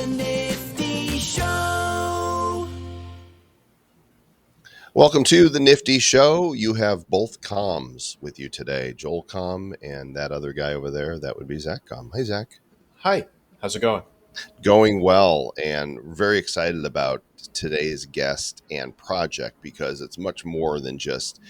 The Nifty Show. Welcome to the Nifty Show. You have both Comms with you today, Joel Comm and that other guy over there. That would be Zach Comm. Hey, Zach. Hi, how's it going? Going well, and very excited about today's guest and project because it's much more than just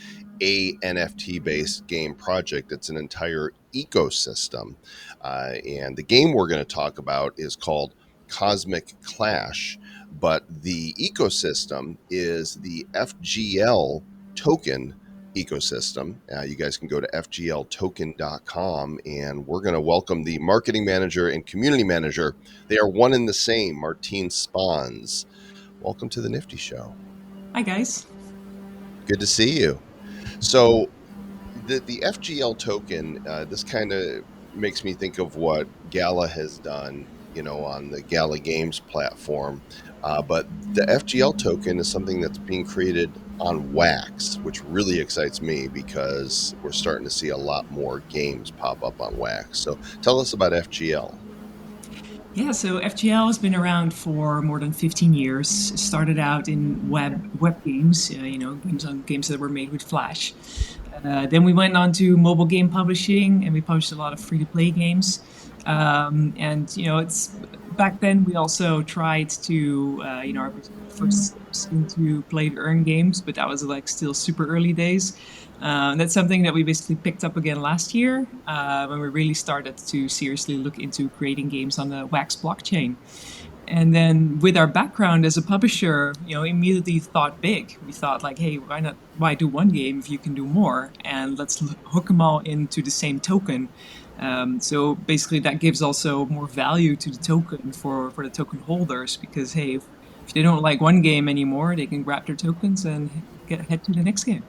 a NFT-based game project. It's an entire ecosystem. And the game we're going to talk about is called Cosmic Clash, but the ecosystem is the FGL token ecosystem. You guys can go to fgltoken.com, and we're going to welcome the marketing manager and community manager. They are one and the same, Martine Spaans. Welcome to the Nifty Show. Hi, guys. Good to see you. So the FGL token, this kind of makes me think of what Gala has done, on the Gala Games platform. But the FGL token is something that's being created on Wax, which really excites me because we're starting to see a lot more games pop up on Wax. So tell us about FGL. Yeah, so FGL has been around for more than 15 years. It started out in web games, games that were made with Flash. Then we went on to mobile game publishing, and we published a lot of free-to-play games. It's back then we also tried to, our first steps into play-to-earn games, but that was still super early days. That's something that we basically picked up again last year when we really started to seriously look into creating games on the Wax blockchain. And then with our background as a publisher, immediately thought big. We thought hey, why do one game if you can do more? And let's hook them all into the same token. So basically that gives also more value to the token for the token holders because, hey, if they don't like one game anymore, they can grab their tokens and head to the next game.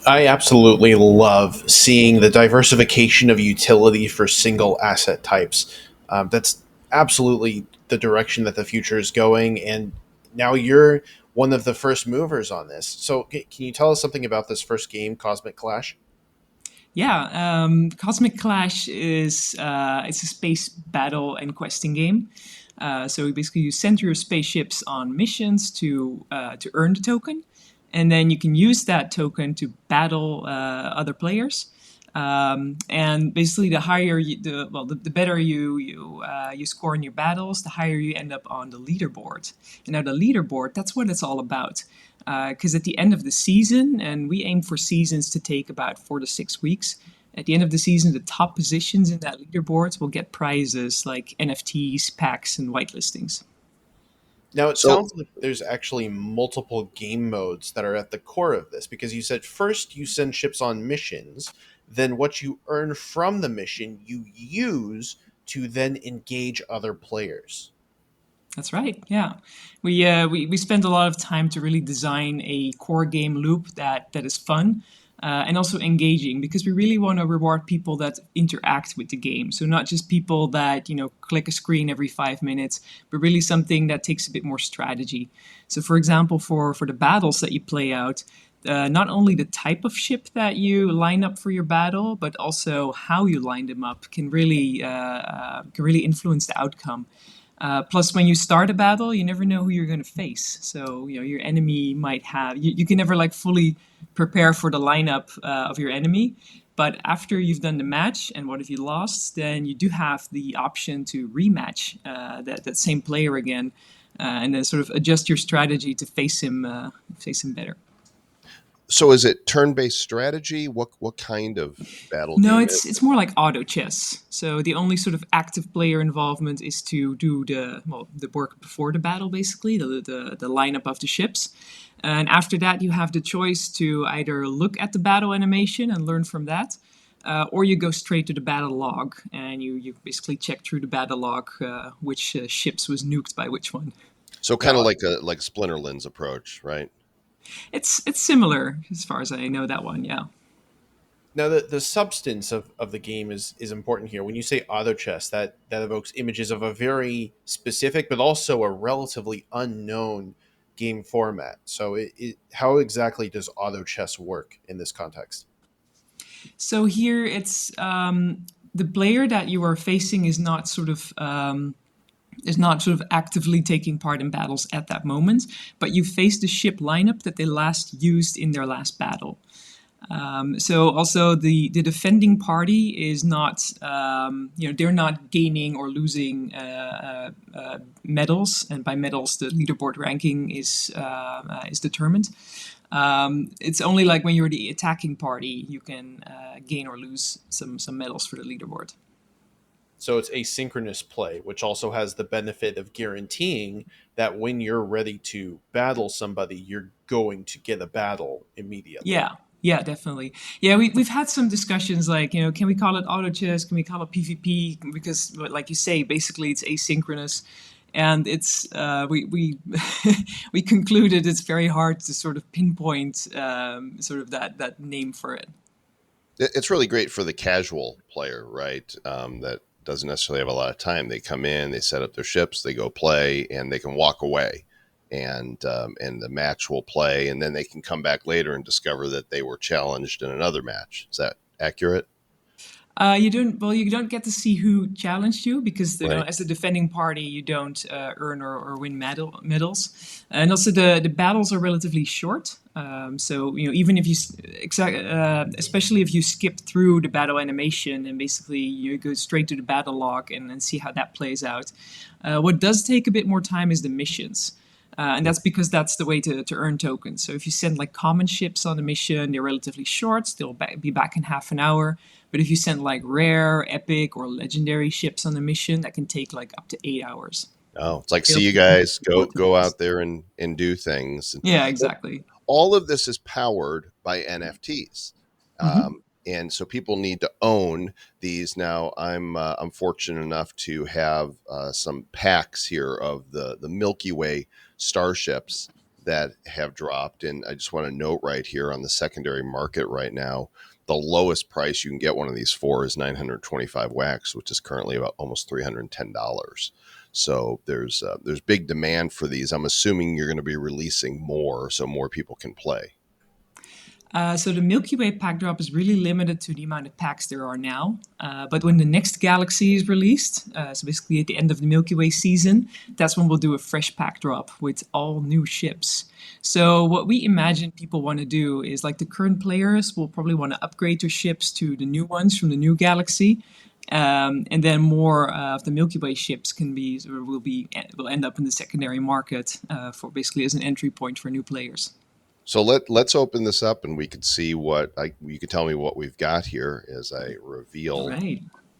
I absolutely love seeing the diversification of utility for single asset types. That's absolutely the direction that the future is going. And now you're one of the first movers on this. So can you tell us something about this first game, Cosmic Clash? Yeah, Cosmic Clash is it's a space battle and questing game. So basically you send your spaceships on missions to earn the token. And then you can use that token to battle other players. And basically, the higher the better you score in your battles, the higher you end up on the leaderboard. And now the leaderboard, that's what it's all about. Because at the end of the season, and we aim for seasons to take about 4 to 6 weeks. At the end of the season, the top positions in that leaderboard will get prizes like NFTs, packs, and whitelistings. Now, it sounds like there's actually multiple game modes that are at the core of this, because you said first you send ships on missions, then what you earn from the mission you use to then engage other players. That's right, yeah. We spent a lot of time to really design a core game loop that is fun. And also engaging, because we really want to reward people that interact with the game. So not just people that, click a screen every 5 minutes, but really something that takes a bit more strategy. So for example, for the battles that you play out, not only the type of ship that you line up for your battle, but also how you line them up can really influence the outcome. Plus, when you start a battle, you never know who you're going to face. So, your enemy might have... You can never, fully prepare for the lineup of your enemy. But after you've done the match, and what if you lost, then you do have the option to rematch that same player again, and then sort of adjust your strategy to face him better. So is it turn-based strategy? What kind of battle? No, it's more like auto chess. So the only sort of active player involvement is to do the work before the battle, basically, the lineup of the ships. And after that, you have the choice to either look at the battle animation and learn from that, or you go straight to the battle log and you basically check through the battle log which ships was nuked by which one. So kind of like a Splinterlands approach, right? It's similar as far as I know that one, yeah. Now, the substance of the game is important here. When you say auto chess, that evokes images of a very specific, but also a relatively unknown game format. So how exactly does auto chess work in this context? So here it's the player that you are facing is not sort of is not sort of actively taking part in battles at that moment, but you face the ship lineup that they last used in their last battle. So also the defending party is not, they're not gaining or losing medals, and by medals the leaderboard ranking is determined. It's only like when you're the attacking party you can gain or lose some medals for the leaderboard. So it's asynchronous play, which also has the benefit of guaranteeing that when you're ready to battle somebody, you're going to get a battle immediately. Yeah, definitely. Yeah, we've had some discussions like, can we call it auto chess? Can we call it PvP? Because, like you say, basically it's asynchronous, and it's we we concluded it's very hard to sort of pinpoint sort of that name for it. It's really great for the casual player, right? That doesn't necessarily have a lot of time. They come in, they set up their ships, they go play, and they can walk away. And the match will play, and then they can come back later and discover that they were challenged in another match. Is that accurate? You don't get to see who challenged you because Right. as a defending party you don't earn or win medals, and also the battles are relatively short. So even if you especially if you skip through the battle animation and basically you go straight to the battle log and see how that plays out. What does take a bit more time is the missions. And that's because that's the way to earn tokens. So if you send like common ships on a mission, they're relatively short. They'll be back in half an hour. But if you send like rare, epic, or legendary ships on a mission, that can take like up to 8 hours. Oh, it's like, see you guys, go out there and do things. Yeah, exactly. All of this is powered by NFTs. And so people need to own these. Now, I'm fortunate enough to have some packs here of the Milky Way starships that have dropped. And I just want to note right here on the secondary market right now, the lowest price you can get one of these for is 925 wax, which is currently about almost $310. So there's big demand for these. I'm assuming you're going to be releasing more so more people can play. So the Milky Way pack drop is really limited to the amount of packs there are now. But when the next galaxy is released, so basically at the end of the Milky Way season, that's when we'll do a fresh pack drop with all new ships. So what we imagine people want to do is like the current players will probably want to upgrade their ships to the new ones from the new galaxy. And then more of the Milky Way ships will end up in the secondary market for basically as an entry point for new players. So let's open this up and we could see you could tell me what we've got here as I reveal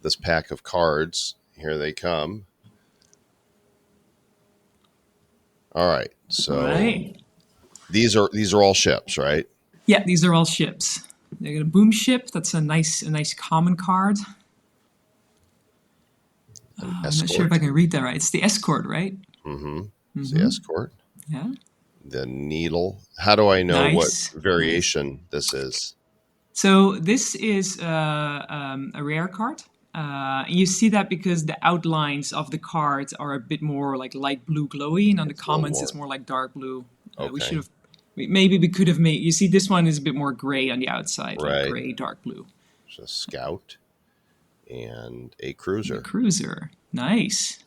this pack of cards. Here they come. All right. So these are all ships, right? Yeah, these are all ships. They got a boom ship. That's a nice common card. I'm not sure if I can read that right. It's the escort, right? It's the escort. Yeah. The needle. How do I know what variation this is? So this is a rare card. You see that because the outlines of the cards are a bit more like light blue glowy, and on the commons it's more like dark blue. Okay. We could have made. You see, this one is a bit more gray on the outside, right. Like gray, dark blue. It's a scout and a cruiser. Nice.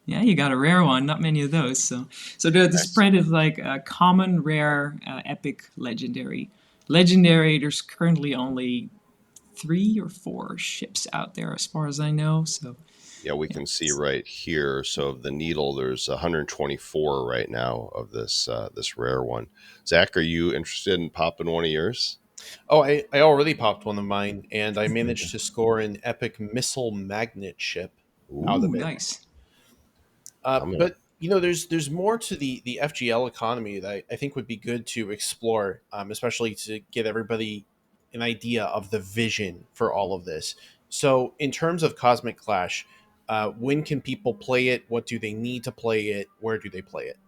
Yeah, you got a rare one. Not many of those. So the spread is like common, rare, epic, legendary. Legendary. There's currently only 3 or 4 ships out there, as far as I know. So yeah, we can see right here. So the needle, there's 124 right now of this rare one. Zach, are you interested in popping one of yours? Oh, I already popped one of mine, and I managed to score an epic missile magnet ship out of it. Nice. But there's more to the FGL economy that I think would be good to explore, especially to get everybody an idea of the vision for all of this. So in terms of Cosmic Clash, when can people play it? What do they need to play it? Where do they play it?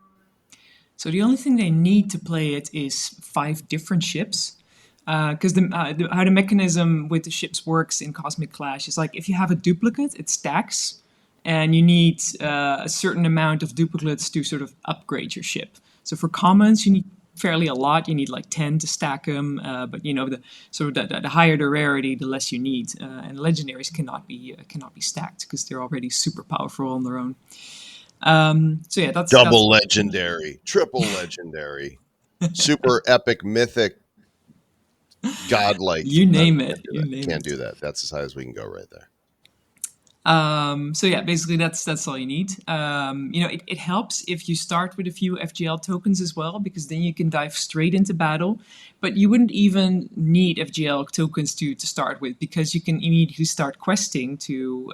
So the only thing they need to play it is 5 different ships. Because how the mechanism with the ships works in Cosmic Clash is like if you have a duplicate, it stacks, and you need a certain amount of duplicates to sort of upgrade your ship. So for commons, you need fairly a lot. You need like 10 to stack them, but the higher the rarity, the less you need. And legendaries cannot be stacked because they're already super powerful on their own. So yeah, that's Double legendary, triple legendary, super epic, mythic, godlike. you No, name can't it. do You that. name Can't it. do that. That's as high as we can go right there. So yeah, basically that's all you need. It helps if you start with a few FGL tokens as well, because then you can dive straight into battle. But you wouldn't even need FGL tokens to start with, because you can immediately start questing to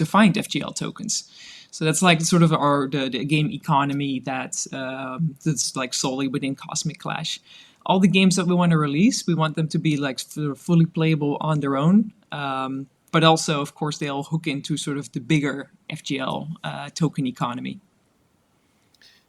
find FGL tokens. So that's like sort of the game economy that's like solely within Cosmic Clash. All the games that we want to release, we want them to be like fully playable on their own. But also, of course, they all hook into sort of the bigger FGL token economy.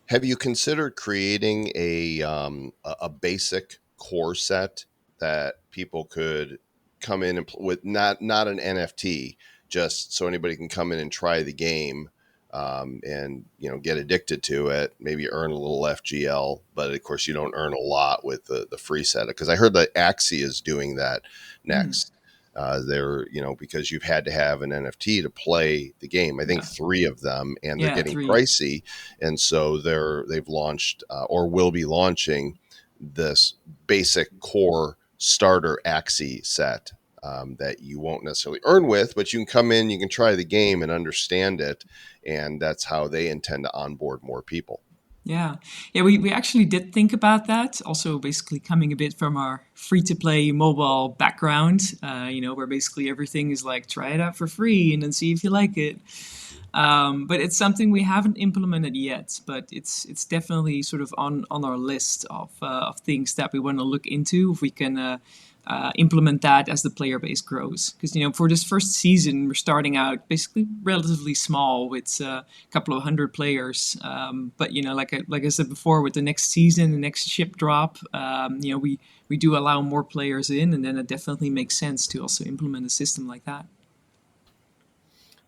Have you considered creating a basic core set that people could come in and with not an NFT, just so anybody can come in and try the game, and get addicted to it, maybe earn a little FGL, but of course you don't earn a lot with the free set, because I heard that Axie is doing that next. They're because you've had to have an NFT to play the game. I think Yeah. 3 of them, and they're Yeah, getting 3. pricey, and so they've launched or will be launching this basic core starter Axie set, that you won't necessarily earn with, but you can come in, you can try the game and understand it, and that's how they intend to onboard more people. Yeah. Yeah, we actually did think about that. Also, basically coming a bit from our free-to-play mobile background, where basically everything is like, try it out for free and then see if you like it. But it's something we haven't implemented yet, but it's definitely sort of on our list of things that we want to look into, if we can implement that as the player base grows. Because for this first season, we're starting out basically relatively small with a couple of hundred players. But like I said before, with the next season, the next ship drop, we do allow more players in, and then it definitely makes sense to also implement a system like that.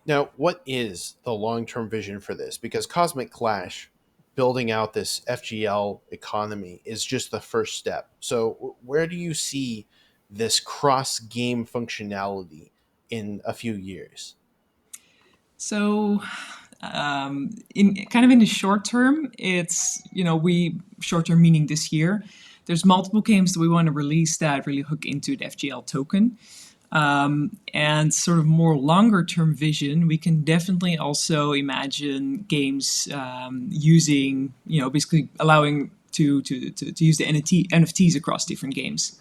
Now, what is the long term vision for this? Because Cosmic Clash, building out this FGL economy, is just the first step. So, where do you see this cross game functionality in a few years? So, in the short term, it's we short term meaning this year. There's multiple games that we want to release that really hook into the FGL token. And sort of more longer term vision, we can definitely also imagine games using, basically allowing to use the NFTs across different games.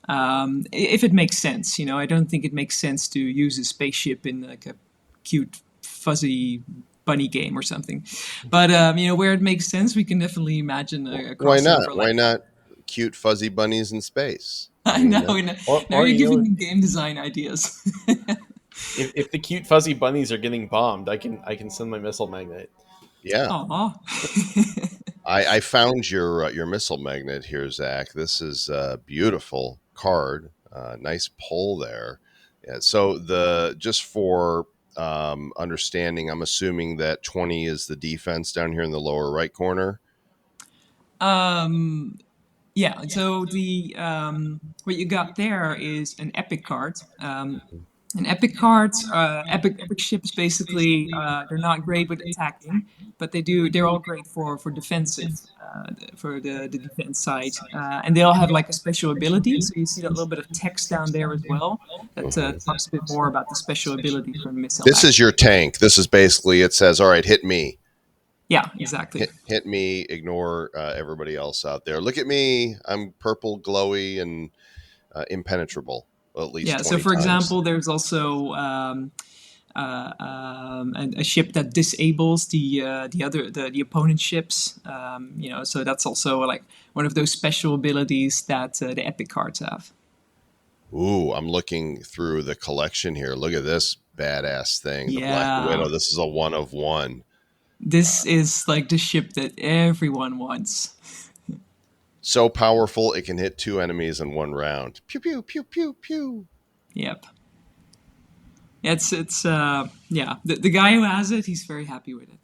If it makes sense, I don't think it makes sense to use a spaceship in like a cute, fuzzy bunny game or something. But, where it makes sense, we can definitely imagine a Why crossover not? Why like that. not cute fuzzy bunnies in space? I I mean, know. that, Now Or you're you giving know, me game design ideas. if the cute fuzzy bunnies are getting bombed, I can send my missile magnet. yeah. Aw. I found your missile magnet here, Zach. This is a beautiful card. Nice pull there. Yeah, so just for understanding, I'm assuming that 20 is the defense down here in the lower right corner. um, yeah. So the what you got there is an epic card. And epic cards, epic ships, basically, they're not great with attacking, but they're all great for defensive, for the defense side, and they all have like a special ability. So you see that little bit of text down there as well that Mhm. talks a bit more about the special ability for missile This is action. your tank. This is basically, it says, all right, hit me. Yeah, exactly. Hit me, ignore everybody else out there. Look at me. I'm purple, glowy, and impenetrable. Well, at least Yeah. So 20 for times. example, there's also a ship that disables the opponent ships. So that's also like one of those special abilities that the epic cards have. Ooh, I'm looking through the collection here. Look at this badass thing. The Black Yeah, Widow. This is a one of one. this is like the ship that everyone wants. So powerful, it can hit 2 enemies in 1 round. Pew, pew, pew, pew, pew. Yep. It's yeah. The guy who has it, he's very happy with it.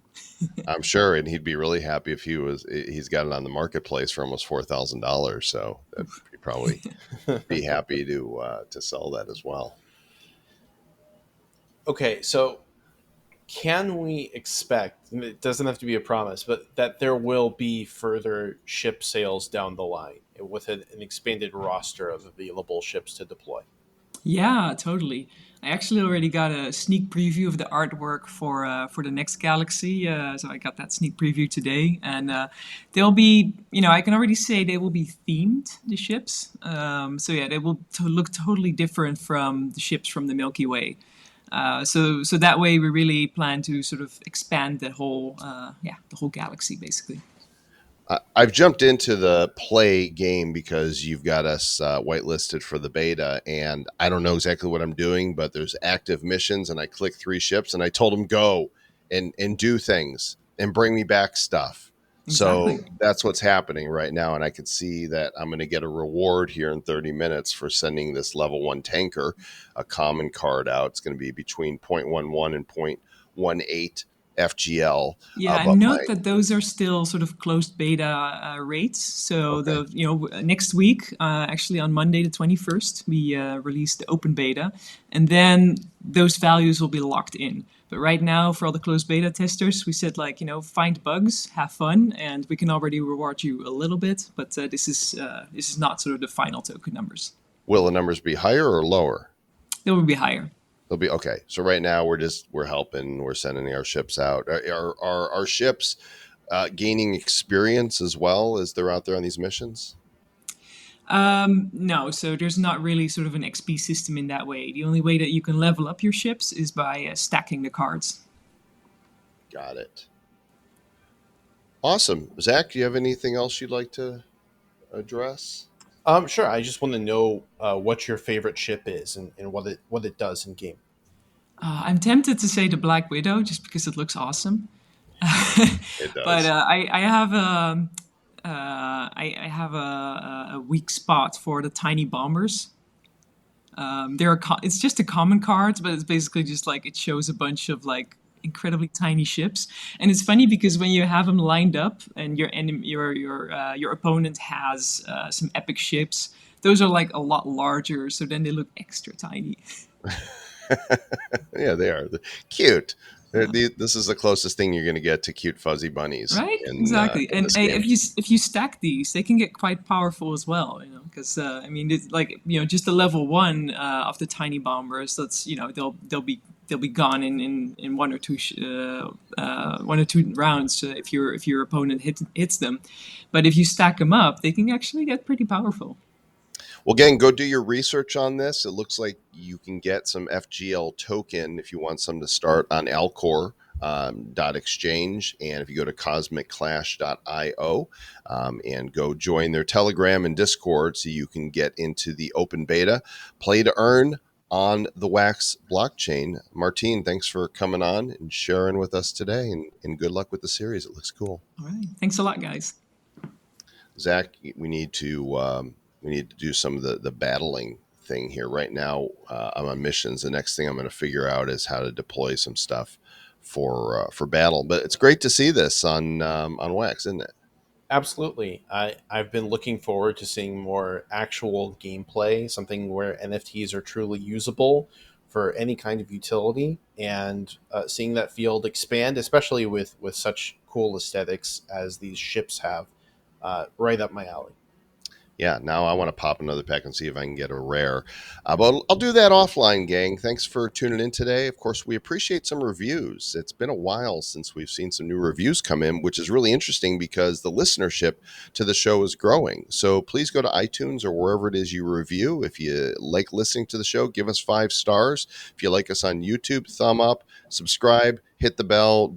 I'm sure, and he'd be really happy if he's got it on the marketplace for almost $4,000. So he'd probably be happy to sell that as well. Okay, so can we expect, and it doesn't have to be a promise, but that there will be further ship sales down the line with an expanded roster of available ships to deploy? Yeah, totally. I actually already got a sneak preview of the artwork for the next Galaxy. So I got that sneak preview today, and they'll be, I can already say they will be themed, the ships. So yeah, they will look totally different from the ships from the Milky Way. So that way we really plan to sort of expand the whole galaxy basically. I've jumped into the play game because you've got us whitelisted for the beta, and I don't know exactly what I'm doing, but there's active missions, and I click 3 ships, and I told them go and do things and bring me back stuff. Exactly. So that's what's happening right now, and I can see that I'm going to get a reward here in 30 minutes for sending this level 1 tanker a common card out. It's going to be between 0.11 and 0.18 FGL. Yeah, But and note that those are still sort of closed beta rates. So Okay. next week, actually on Monday the 21st, we release the open beta, and then those values will be locked in. But right now, for all the closed beta testers, we said find bugs, have fun, and we can already reward you a little bit. But this is not sort of the final token numbers. will the numbers be higher or lower? It will be higher. They'll be okay. So right now we're helping. We're sending our ships out. Are our ships gaining experience as well as they're out there on these missions? No, so there's not really sort of an XP system in that way. The only way that you can level up your ships is by stacking the cards. Got it. Awesome. Zach, do you have anything else you'd like to address? Sure. I just want to know what your favorite ship is and what it does in game. I'm tempted to say the Black Widow just because it looks awesome. It does. But I have I have a weak spot for the tiny bombers. It's just a common card, but it's basically just like it shows a bunch of like incredibly tiny ships, and it's funny because when you have them lined up and your opponent has some epic ships, those are like a lot larger, so then they look extra tiny. Yeah, they are cute. This is the closest thing you're going to get to cute fuzzy bunnies, Right, in, exactly. in And this game. if you stack these, they can get quite powerful as well. Because I mean, it's like just the level 1 of the tiny bombers. That's they'll be gone in one or two rounds if your opponent hits them. But if you stack them up, they can actually get pretty powerful. Well, gang, go do your research on this. It looks like you can get some FGL token if you want some to start on Alcor. .exchange, and if you go to cosmicclash.io and go join their Telegram and Discord so you can get into the open beta, play to earn on the Wax blockchain. Martine, thanks for coming on and sharing with us today, and good luck with the series. It looks cool. All right, thanks a lot, guys. Zach, we need to do some of the battling thing here right now. I'm on missions. The next thing I'm going to figure out is how to deploy some stuff for battle. But it's great to see this on Wax, isn't it? Absolutely. I've been looking forward to seeing more actual gameplay, something where NFTs are truly usable for any kind of utility, and seeing that field expand, especially with such cool aesthetics as these ships have, right up my alley. Yeah, now I want to pop another pack and see if I can get a rare. But I'll do that offline, gang. Thanks for tuning in today. Of course, we appreciate some reviews. It's been a while since we've seen some new reviews come in, which is really interesting because the listenership to the show is growing. So please go to iTunes or wherever it is you review. If you like listening to the show, give us 5 stars. If you like us on YouTube, thumb up, subscribe, hit the bell,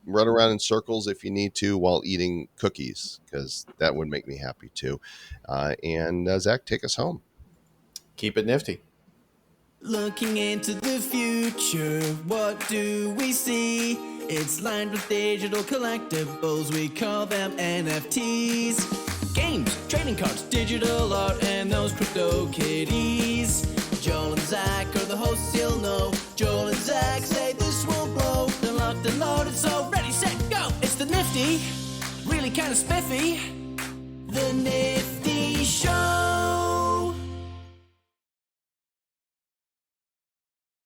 run around in circles if you need to while eating cookies, because that would make me happy too. And Zach, take us home. Keep it nifty. Looking into the future, what do we see? It's lined with digital collectibles, we call them NFTs. Games, trading cards, digital art, and those crypto kitties. Joel and Zach are the hosts, you'll know. Joel and Zach say this will blow. They're locked and loaded, so ready, set, kind of spiffy. The name